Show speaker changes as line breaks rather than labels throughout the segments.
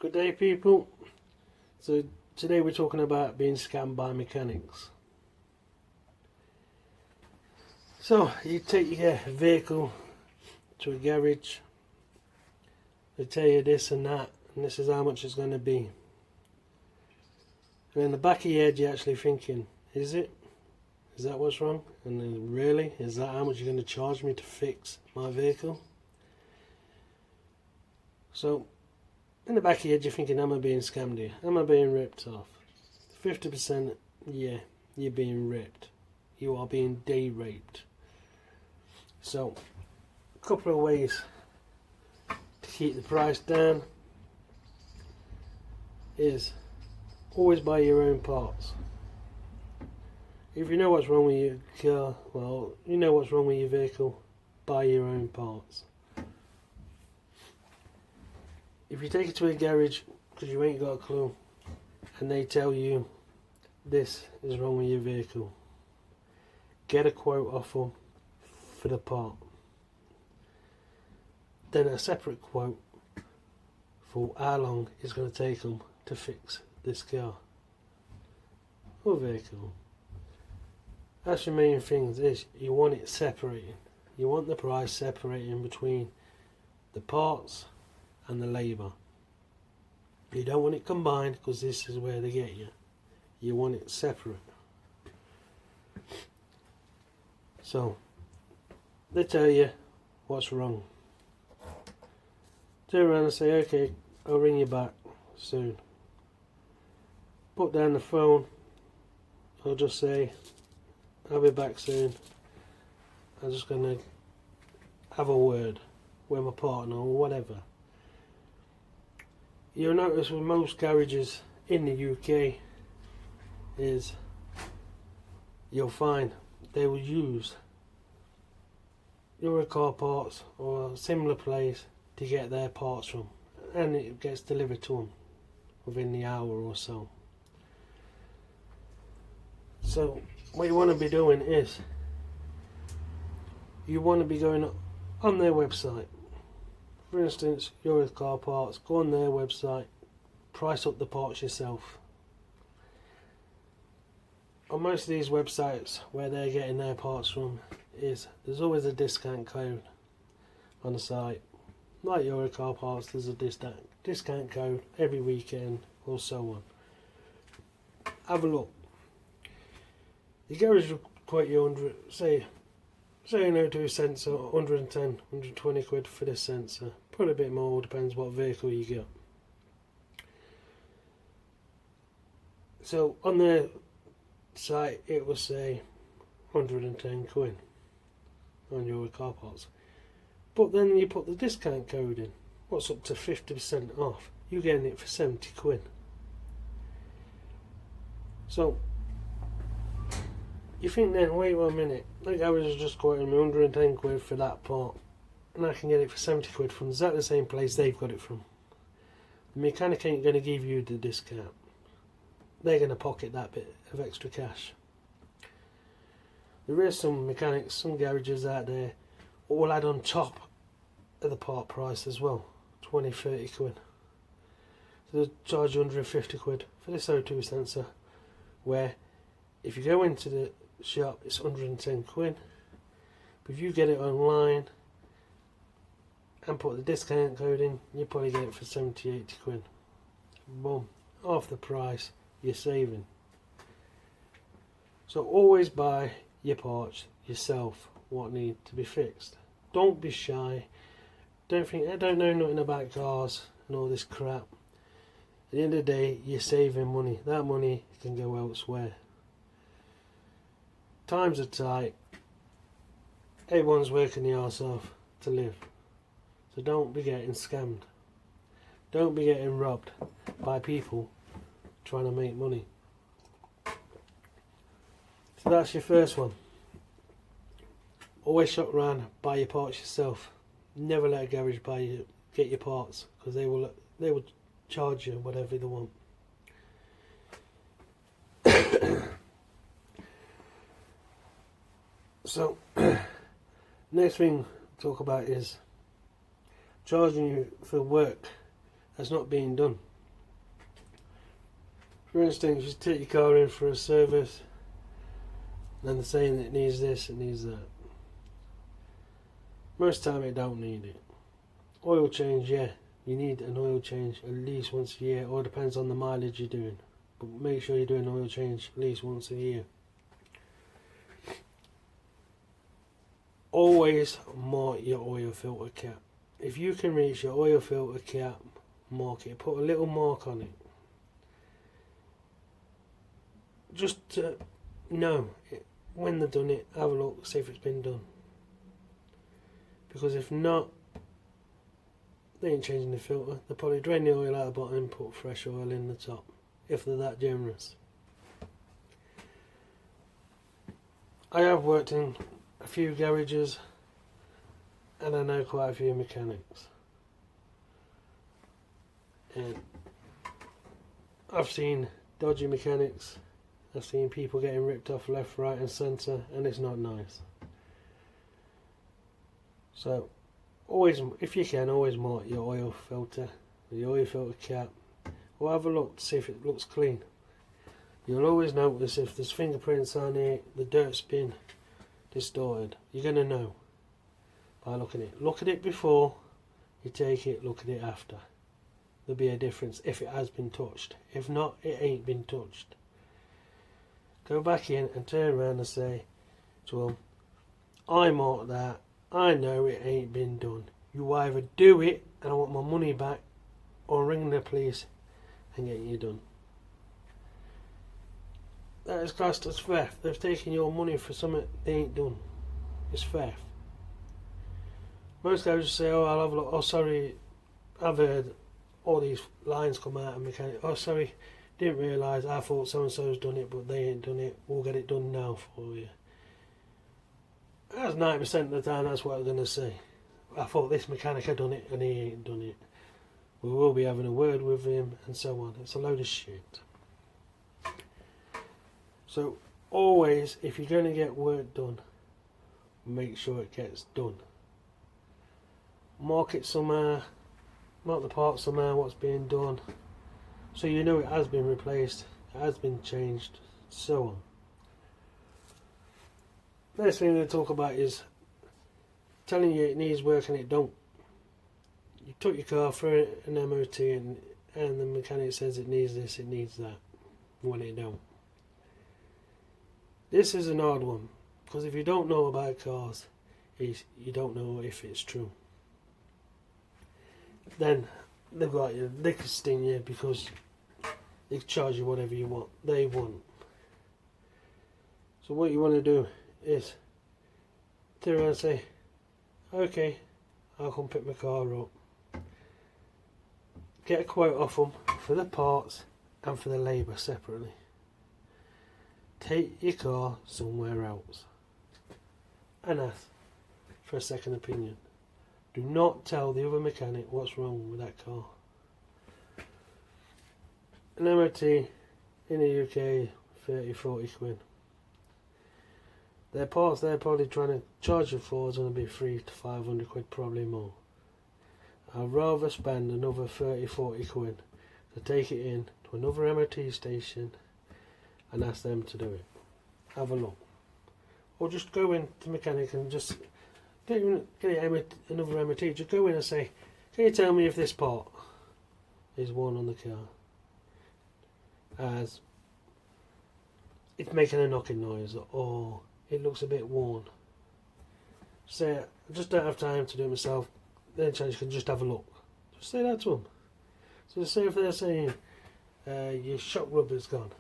Good day, people. So today we're talking about being scammed by mechanics. So you take your vehicle to a garage, they tell you this and that, and this is how much it's going to be. And in the back of your head you're actually thinking, is it? Is that what's wrong? And then, really? Is that how much you're going to charge me to fix my vehicle? So in the back of your head you're thinking, am I being scammed here? Am I being ripped off? 50%, yeah, you're being ripped. You are being day raped. So, a couple of ways to keep the price down is always buy your own parts. If you know what's wrong with your car, well, you know what's wrong with your vehicle, buy your own parts. If you take it to a garage because you ain't got a clue and they tell you this is wrong with your vehicle, get a quote off them for the part, then a separate quote for how long it's going to take them to fix this car or vehicle. That's your main thing, is you want it separating. You want the price separating between the parts and the labour. You don't want it combined because this is where they get you. You want it separate. So they tell you what's wrong. Turn around and say, okay, I'll ring you back soon. Put down the phone. I'll just say, I'll be back soon. I'm just going to have a word with my partner or whatever. You'll notice with most garages in the UK is you'll find they will use Europcar parts or a similar place to get their parts from, and it gets delivered to them within the hour or so. So what you want to be doing is you want to be going on their website. For instance, Europcar parts, go on their website, price up the parts yourself. On most of these websites where they're getting their parts from, there's always a discount code on the site. Like Europcar parts, there's a discount code every weekend or so on. Have a look. The garage will quote you 100, say an O2 sensor, 110, 120 quid for this sensor. Probably a bit more, depends what vehicle you get. So on their site it will say 110 quid on your car parts. But then you put the discount code in, what's up to 50% off, you're getting it for 70 quid. So you think then, wait 1 minute, that guy was just quoting me 110 quid for that part, and I can get it for 70 quid from exactly the same place they've got it from. The mechanic ain't going to give you the discount. They're going to pocket that bit of extra cash. There is some mechanics, some garages out there, all add on top of the part price as well, 20, 30 quid. So they'll charge you 150 quid for this O2 sensor, where if you go into the shop it's 110 quid, but if you get it online and put the discount code in, you probably get it for 70, 80 quid. Boom, half the price you're saving. So always buy your parts yourself, what need to be fixed. Don't be shy. Don't think, I don't know nothing about cars and all this crap. At the end of the day, you're saving money. That money can go elsewhere. Times are tight. Everyone's working the arse off to live. So don't be getting scammed. Don't be getting robbed by people trying to make money. So that's your first one. Always shop around, buy your parts yourself. Never let a garage get your parts, because they will charge you whatever they want. So next thing to talk about is charging you for work that's not being done. For instance, you take your car in for a service and they're saying it needs this, it needs that. Most time it don't need it. Oil change, yeah, you need an oil change at least once a year, or depends on the mileage you're doing. But make sure you're doing an oil change at least once a year. Always mark your oil filter cap. If you can reach your oil filter cap, mark it. Put a little mark on it. Just to know when they've done it, have a look, see if it's been done. Because if not, they ain't changing the filter. They'll probably drain the oil out the bottom and put fresh oil in the top, if they're that generous. I have worked in a few garages and I know quite a few mechanics. And I've seen dodgy mechanics, I've seen people getting ripped off left, right and centre, and it's not nice. So always, if you can, always mark your oil filter, the oil filter cap, or have a look to see if it looks clean. You'll always notice if there's fingerprints on it, the dirt's been distorted. You're going to know by looking at it. Look at it before you take it, look at it after. There'll be a difference if it has been touched. If not, it ain't been touched. Go back in and turn around and say to them, I marked that, I know it ain't been done. You either do it and I want my money back, or ring the police and get you done. That is classed as theft. They've taken your money for something they ain't done. It's theft. Most guys just say, oh, I'll have a look. Oh, sorry, I've heard all these lines come out of mechanic. Oh, sorry, didn't realise. I thought so-and-so's done it, but they ain't done it. We'll get it done now for you. That's 90% of the time, that's what I'm going to say. I thought this mechanic had done it, and he ain't done it. We will be having a word with him, and so on. It's a load of shit. So always, if you're going to get work done, make sure it gets done. Mark it somewhere, mark the part somewhere, what's being done, so you know it has been replaced, it has been changed, so on. Next thing they talk about is telling you it needs work and it don't. You took your car for an MOT and the mechanic says it needs this, it needs that, when it don't. This is an odd one, because if you don't know about cars, you don't know if it's true. Then they've got you, they can sting you because they can charge you whatever you want, they want. So what you want to do is turn around and say, okay, I'll come pick my car up. Get a quote off them for the parts and for the labour separately. Take your car somewhere else and ask for a second opinion. Do not tell the other mechanic what's wrong with that car. An MOT in the UK, 30-40 quid. Their parts they're probably trying to charge you for is going to be 300 to 500 quid, probably more. I'd rather spend another 30-40 quid to take it in to another MOT station and ask them to do it. Have a look. Or just go in to mechanic and just get another MOT. Just go in and say, can you tell me if this part is worn on the car? As it's making a knocking noise, or it looks a bit worn. Say, I just don't have time to do it myself. Then you can just have a look. Just say that to them. So say if they're saying your shock rubber's gone,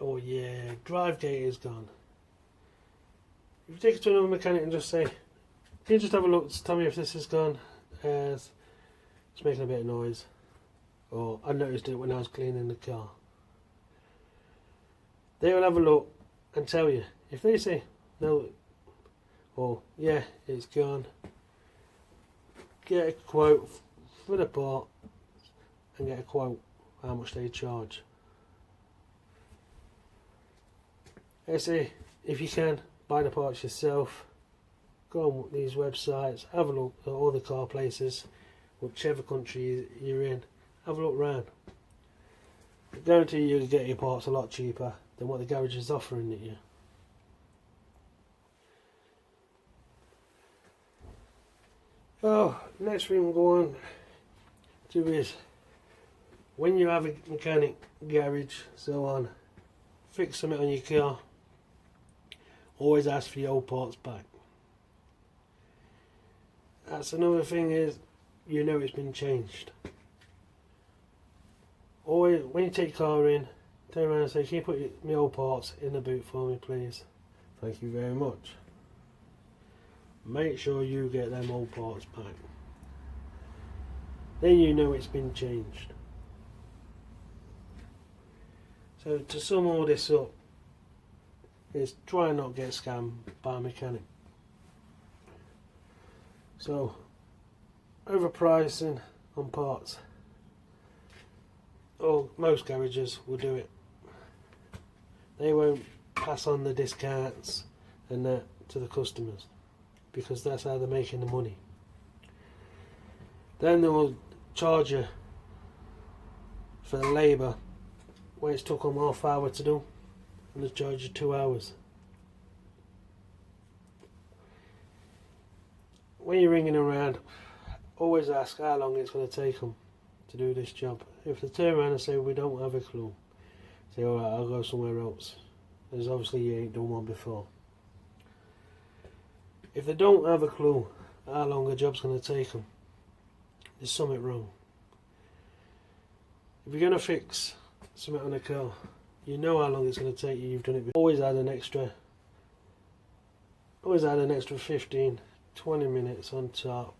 or your drive gate is gone. If you take it to another mechanic and just say, can you just have a look, tell me if this is gone, it's making a bit of noise, or I noticed it when I was cleaning the car. They will have a look and tell you. If they say no, or yeah, it's gone, get a quote for the part and get a quote how much they charge. I say, if you can, buy the parts yourself. Go on these websites, have a look at all the car places, whichever country you're in, have a look round. I guarantee you'll get your parts a lot cheaper than what the garage is offering it you. Oh, next thing we're going to do is, when you have a mechanic, garage, so on, fix something on your car, always ask for your old parts back. That's another thing, is you know it's been changed. Always, when you take your car in, turn around and say, can you put my old parts in the boot for me please? Thank you very much. Make sure you get them old parts back. Then you know it's been changed. So to sum all this up, is try and not get scammed by a mechanic. So overpricing on parts, or most garages will do it. They won't pass on the discounts and that to the customers, because that's how they're making the money. Then they will charge you for the labour when it's took them half hour to do, and they charge you 2 hours. When you're ringing around, always ask how long it's going to take them to do this job. If they turn around and say we don't have a clue, say alright, I'll go somewhere else. There's obviously you ain't done one before. If they don't have a clue how long a job's going to take them, there's something wrong. If you're going to fix something on a car, you know how long it's going to take you, you've done it before. Always add an extra 15, 20 minutes on top,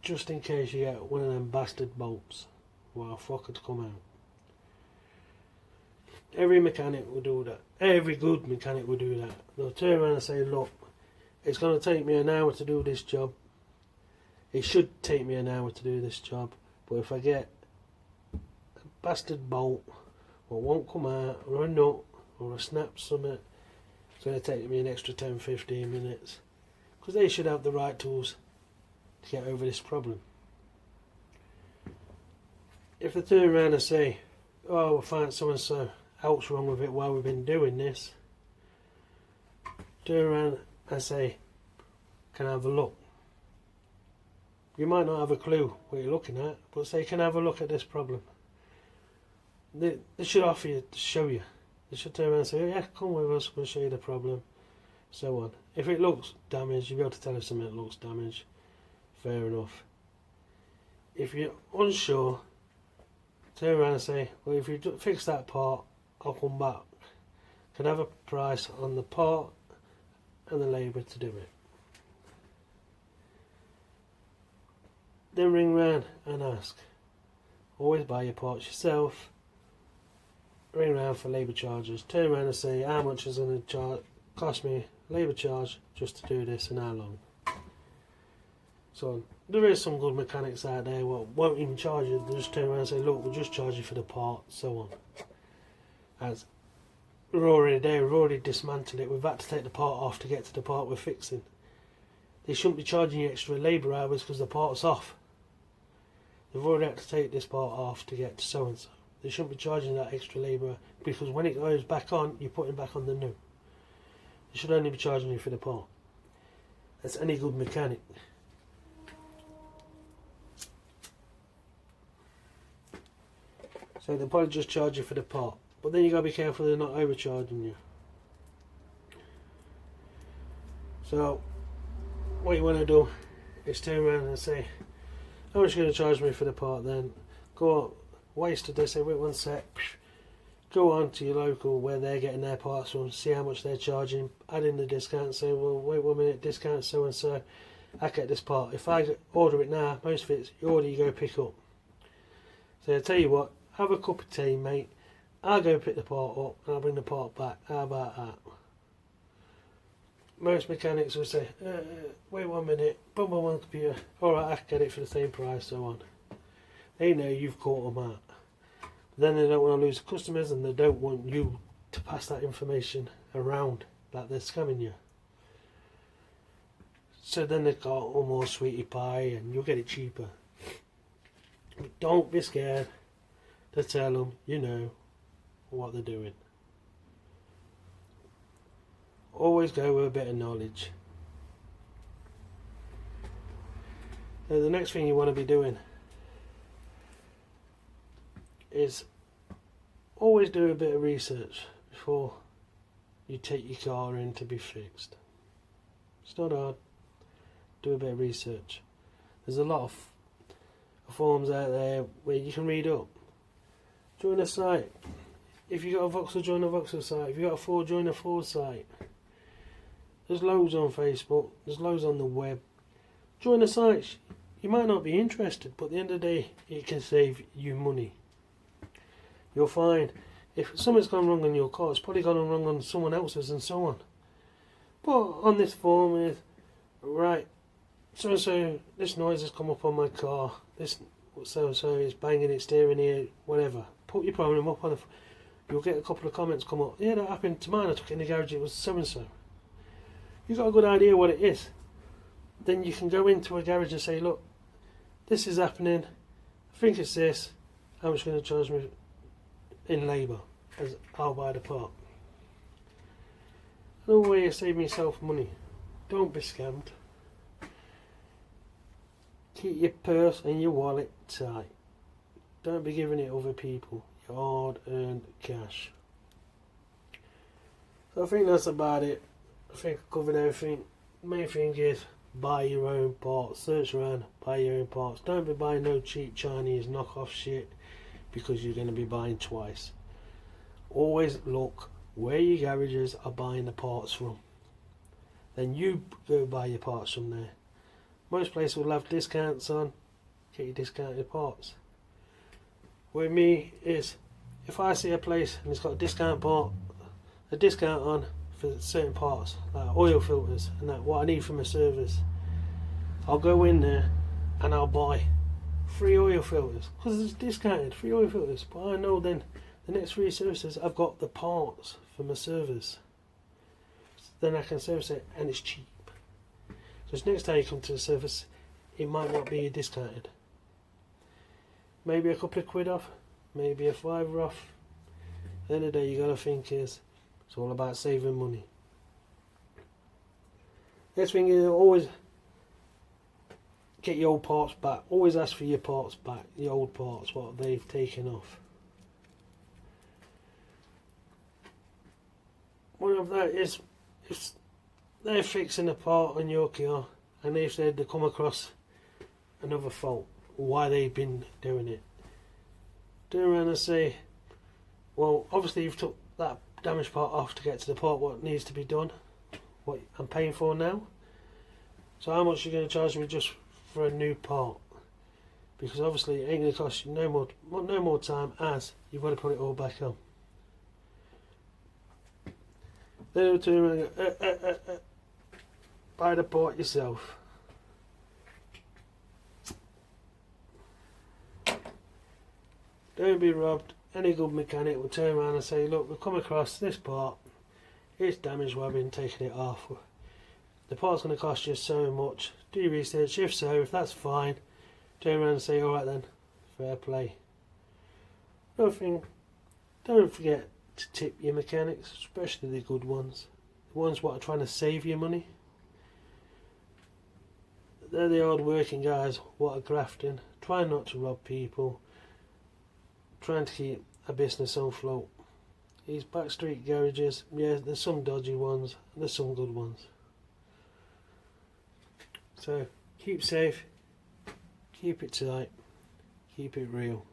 just in case you get one of them bastard bolts while fucker to come out. Every mechanic will do that. Every good mechanic will do that. They'll turn around and say, look, it's going to take me an hour to do this job. It should take me an hour to do this job, but if I get a bastard bolt or won't come out, or a nut, or a snap something, it's going to take me an extra 10-15 minutes. Because they should have the right tools to get over this problem. If they turn around and say, oh, we'll find so and so else wrong with it while we've been doing this, turn around and say, can I have a look? You might not have a clue what you're looking at, but say, can I have a look at this problem? They should offer you to show you. They should turn around and say, yeah, come with us, we'll show you the problem, so on. If it looks damaged, you'll be able to tell if something looks damaged. Fair enough. If you're unsure, turn around and say, well, if you fix that part, I'll come back. Can I have a price on the part and the labour to do it? Then ring round and ask. Always buy your parts yourself. Ring round for labour charges. Turn around and say, how much is it going to cost me labour charge just to do this and how long? So there is some good mechanics out there what won't even charge you. They just turn around and say, look, we'll just charge you for the part, so on. As we're already there, we've already dismantled it, we've had to take the part off to get to the part we're fixing. They shouldn't be charging you extra labour hours because the part's off. They've already had to take this part off to get to so and so. They shouldn't be charging that extra labour, because when it goes back on, you're putting back on the new. They should only be charging you for the part. That's any good mechanic. So they'll probably just charge you for the part, but then you got to be careful they're not overcharging you. So what you want to do is turn around and say, how much are you going to charge me for the part? Then go on, wasted. They say, wait one sec, go on to your local where they're getting their parts from, see how much they're charging, add in the discount, say, well, wait 1 minute, discount so and so, I get this part. If I order it now, most of it's you order, you go pick up. So I tell you what, have a cup of tea, mate. I'll go pick the part up and I'll bring the part back. How about that? Most mechanics will say, wait 1 minute, boom on the computer, alright, I can get it for the same price, so on. They know you've caught them out. Then they don't want to lose the customers, and they don't want you to pass that information around that they're scamming you. So then they call oh, more sweetie pie and you'll get it cheaper. But don't be scared to tell them, you know, what they're doing. Always go with a bit of knowledge. So the next thing you want to be doing is always do a bit of research before you take your car in to be fixed. It's not hard. Do a bit of research. There's a lot of forums out there where you can read up. Join a site. If you got a Vauxhall, join a Vauxhall site. If you got a Ford, join a Ford site. There's loads on Facebook. There's loads on the web. Join a site. You might not be interested, but at the end of the day, it can save you money. You'll find if something's gone wrong on your car, it's probably gone wrong on someone else's and so on. But on this forum is, right, so this noise has come up on my car, this so is banging its steering here, whatever. Put your problem up on the, you'll get a couple of comments come up. Yeah, that happened to mine, I took it in the garage, it was so and so. You've got a good idea what it is. Then you can go into a garage and say, look, this is happening, I think it's this, how much are you going to charge me in labour, as I'll buy the part. Another way of saving yourself money, don't be scammed. Keep your purse and your wallet tight. Don't be giving it other people your hard earned cash. So I think that's about it. I think I've covered everything. The main thing is buy your own parts. Search around, buy your own parts. Don't be buying no cheap Chinese knockoff shit, because you're going to be buying twice. Always look where your garages are buying the parts from. Then you go buy your parts from there. Most places will have discounts on. Get your discounted parts. With me is, if I see a place and it's got a discount on for certain parts, like oil filters and that, what I need for my service, I'll go in there and I'll buy 3 oil filters, because it's discounted, 3 oil filters. But I know then the next 3 services I've got the parts for my service, then I can service it and it's cheap. Because next time you come to the service, it might not be discounted. Maybe a couple of quid off, maybe a £5 off. At the end of the day, you got to think is, it's all about saving money. Next thing is, always get your old parts back. Always ask for your parts back, the old parts, what they've taken off. One of that is, if they're fixing a part on your car and they've said they come across another fault, why they've been doing it, turn around and say, well, obviously you've took that damaged part off to get to the part what needs to be done, what I'm paying for now, so how much are you going to charge me just for a new part? Because obviously it ain't going to cost you no more time, as you've got to put it all back on. Then turn around and go, buy the part yourself. Don't be robbed. Any good mechanic will turn around and say, look, we've come across this part, it's damaged, we've been taking it off, the part's going to cost you so much, do your research. If so, if that's fine, turn around and say, alright then, fair play. Another thing, don't forget to tip your mechanics, especially the good ones, the ones what are trying to save you money. They're the hard working guys what are grafting, trying not to rob people, trying to keep a business on float. These backstreet garages, yeah, there's some dodgy ones, and there's some good ones. So keep safe, keep it tight, keep it real.